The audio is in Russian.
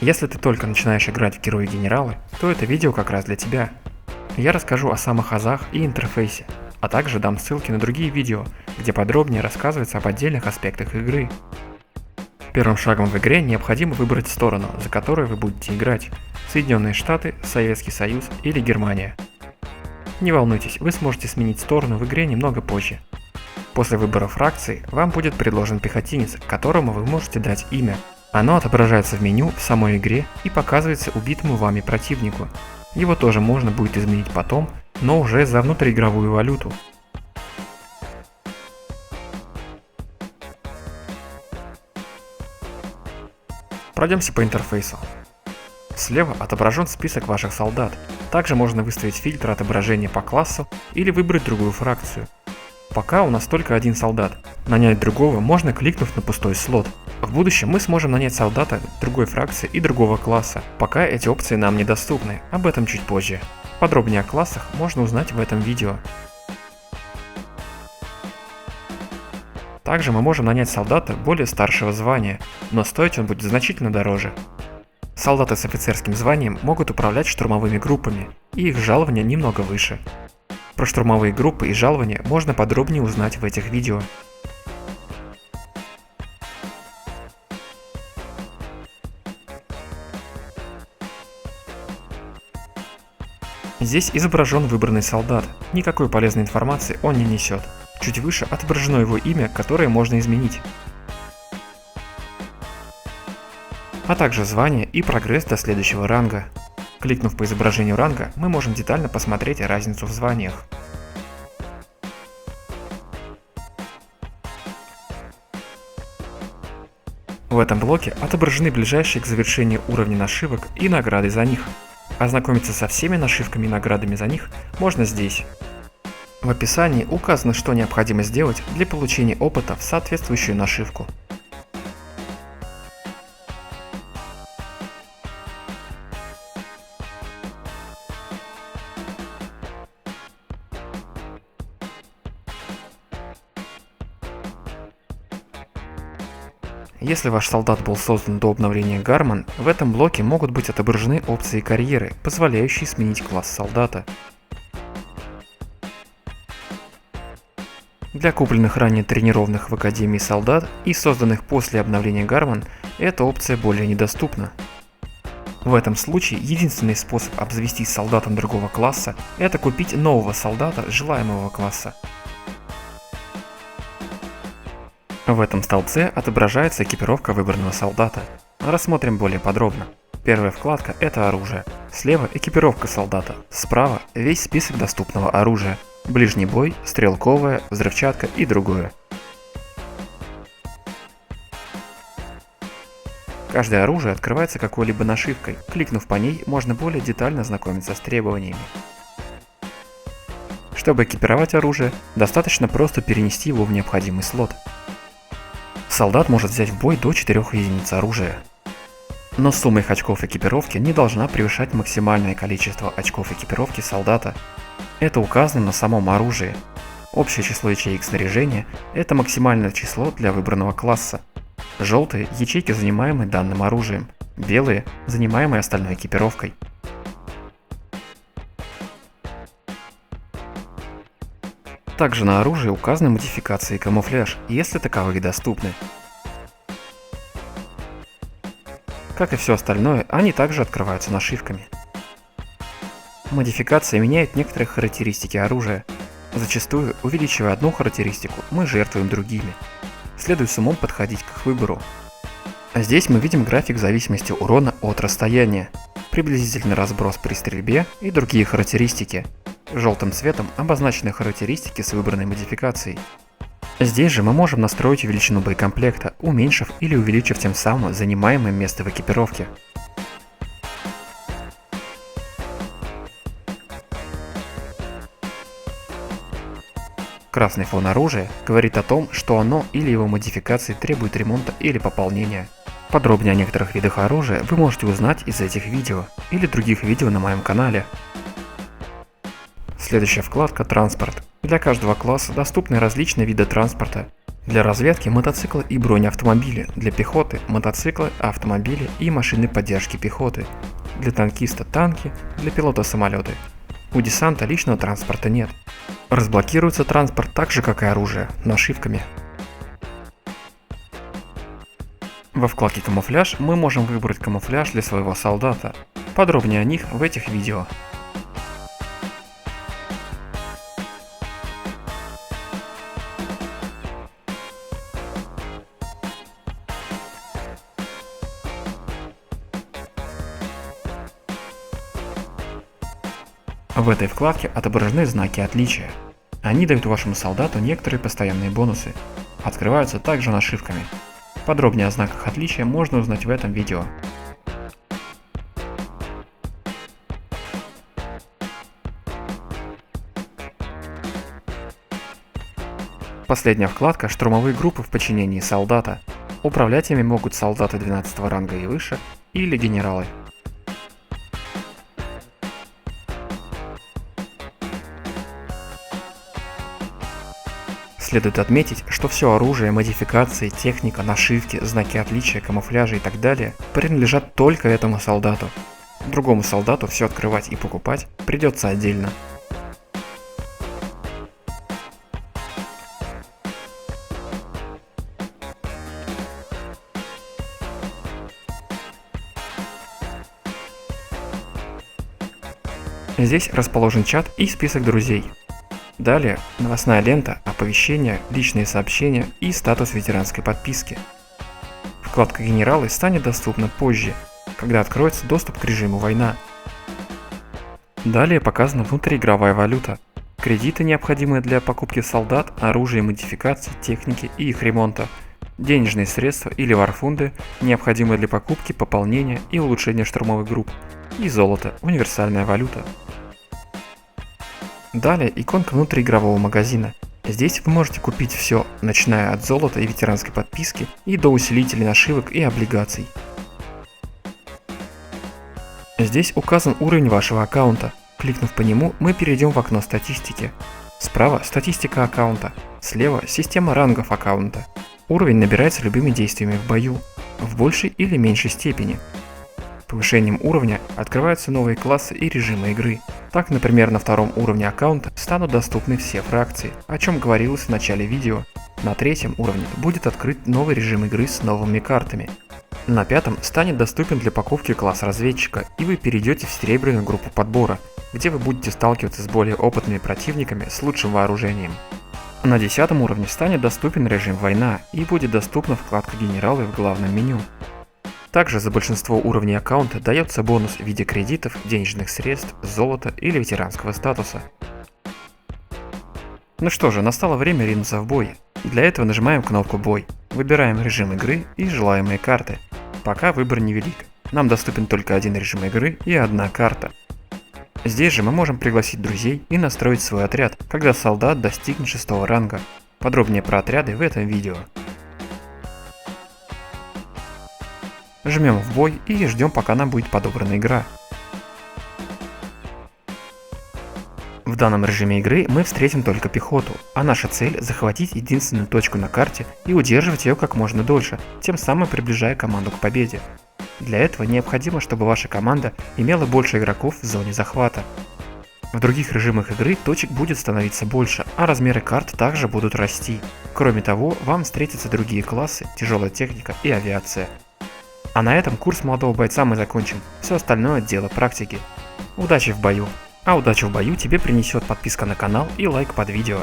Если ты только начинаешь играть в герои-генералы, то это видео как раз для тебя. Я расскажу о самых азах и интерфейсе, а также дам ссылки на другие видео, где подробнее рассказывается об отдельных аспектах игры. Первым шагом в игре необходимо выбрать сторону, за которой вы будете играть – Соединенные Штаты, Советский Союз или Германия. Не волнуйтесь, вы сможете сменить сторону в игре немного позже. После выбора фракции вам будет предложен пехотинец, которому вы можете дать имя. Оно отображается в меню в самой игре и показывается убитому вами противнику. Его тоже можно будет изменить потом, но уже за внутриигровую валюту. Пройдемся по интерфейсу. Слева отображен список ваших солдат. Также можно выставить фильтр отображения по классу или выбрать другую фракцию. Пока у нас только один солдат. Нанять другого можно, кликнув на пустой слот. В будущем мы сможем нанять солдата другой фракции и другого класса. Пока эти опции нам недоступны, об этом чуть позже. Подробнее о классах можно узнать в этом видео. Также мы можем нанять солдата более старшего звания, но стоить он будет значительно дороже. Солдаты с офицерским званием могут управлять штурмовыми группами, и их жалование немного выше. Про штурмовые группы и жалования можно подробнее узнать в этих видео. Здесь изображен выбранный солдат, никакой полезной информации он не несет. Чуть выше отображено его имя, которое можно изменить, а также звание и прогресс до следующего ранга. Кликнув по изображению ранга, мы можем детально посмотреть разницу в званиях. В этом блоке отображены ближайшие к завершению уровни нашивок и награды за них. Ознакомиться со всеми нашивками и наградами за них можно здесь. В описании указано, что необходимо сделать для получения опыта в соответствующую нашивку. Если ваш солдат был создан до обновления Гарман, в этом блоке могут быть отображены опции карьеры, позволяющие сменить класс солдата. Для купленных ранее тренированных в Академии солдат и созданных после обновления Гарман, эта опция более недоступна. В этом случае единственный способ обзавестись солдатом другого класса – это купить нового солдата желаемого класса. В этом столбце отображается экипировка выбранного солдата. Рассмотрим более подробно. Первая вкладка – это оружие. Слева – экипировка солдата, справа – весь список доступного оружия. Ближний бой, стрелковая, взрывчатка и другое. Каждое оружие открывается какой-либо нашивкой. Кликнув по ней, можно более детально ознакомиться с требованиями. Чтобы экипировать оружие, достаточно просто перенести его в необходимый слот. Солдат может взять в бой до 4 единиц оружия. Но сумма их очков экипировки не должна превышать максимальное количество очков экипировки солдата. Это указано на самом оружии. Общее число ячеек снаряжения – это максимальное число для выбранного класса. Желтые – ячейки, занимаемые данным оружием, белые – занимаемые остальной экипировкой. Также на оружии указаны модификации и камуфляж, если таковые доступны. Как и все остальное, они также открываются нашивками. Модификация меняет некоторые характеристики оружия. Зачастую, увеличивая одну характеристику, мы жертвуем другими. Следует с умом подходить к их выбору. Здесь мы видим график в зависимости урона от расстояния, приблизительный разброс при стрельбе и другие характеристики. Желтым цветом обозначены характеристики с выбранной модификацией. Здесь же мы можем настроить величину боекомплекта, уменьшив или увеличив тем самым занимаемое место в экипировке. Красный фон оружия говорит о том, что оно или его модификации требуют ремонта или пополнения. Подробнее о некоторых видах оружия вы можете узнать из этих видео или других видео на моем канале. Следующая вкладка – транспорт. Для каждого класса доступны различные виды транспорта. Для разведки мотоциклы и бронеавтомобили, для пехоты мотоциклы, автомобили и машины поддержки пехоты, для танкиста танки, для пилота самолеты. У десанта личного транспорта нет. Разблокируется транспорт так же, как и оружие, нашивками. Во вкладке «Камуфляж» мы можем выбрать камуфляж для своего солдата. Подробнее о них в этих видео. В этой вкладке отображены знаки отличия. Они дают вашему солдату некоторые постоянные бонусы. Открываются также нашивками. Подробнее о знаках отличия можно узнать в этом видео. Последняя вкладка «Штурмовые группы в подчинении солдата». Управлять ими могут солдаты 12 ранга и выше или генералы. Следует отметить, что все оружие, модификации, техника, нашивки, знаки отличия, камуфляжи и так далее принадлежат только этому солдату. Другому солдату все открывать и покупать придется отдельно. Здесь расположен чат и список друзей. Далее новостная лента, оповещения, личные сообщения и статус ветеранской подписки. Вкладка «Генералы» станет доступна позже, когда откроется доступ к режиму «Война». Далее показана внутриигровая валюта, кредиты, необходимые для покупки солдат, оружия, модификаций, техники и их ремонта, денежные средства или варфунды, необходимые для покупки, пополнения и улучшения штурмовых групп, и золото, универсальная валюта. Далее иконка внутриигрового магазина. Здесь вы можете купить все, начиная от золота и ветеранской подписки и до усилителей нашивок и облигаций. Здесь указан уровень вашего аккаунта. Кликнув по нему, мы перейдем в окно статистики. Справа статистика аккаунта, слева система рангов аккаунта. Уровень набирается любыми действиями в бою, в большей или меньшей степени. Повышением уровня открываются новые классы и режимы игры. Так, например, на втором уровне аккаунта станут доступны все фракции, о чем говорилось в начале видео. На третьем уровне будет открыт новый режим игры с новыми картами. На пятом станет доступен для покупки класс разведчика, и вы перейдете в серебряную группу подбора, где вы будете сталкиваться с более опытными противниками с лучшим вооружением. На 10 уровне станет доступен режим «Война» и будет доступна вкладка «Генералы» в главном меню. Также за большинство уровней аккаунта дается бонус в виде кредитов, денежных средств, золота или ветеранского статуса. Ну что же, настало время ринуться в бой. Для этого нажимаем кнопку «Бой», выбираем режим игры и желаемые карты. Пока выбор невелик, нам доступен только один режим игры и одна карта. Здесь же мы можем пригласить друзей и настроить свой отряд, когда солдат достигнет 6 ранга. Подробнее про отряды в этом видео. Жмем в бой и ждем, пока нам будет подобрана игра. В данном режиме игры мы встретим только пехоту, а наша цель захватить единственную точку на карте и удерживать ее как можно дольше, тем самым приближая команду к победе. Для этого необходимо, чтобы ваша команда имела больше игроков в зоне захвата. В других режимах игры точек будет становиться больше, а размеры карт также будут расти. Кроме того, вам встретятся другие классы, тяжелая техника и авиация. А на этом курс молодого бойца мы закончим, все остальное дело практики. Удачи в бою! А удачу в бою тебе принесет подписка на канал и лайк под видео.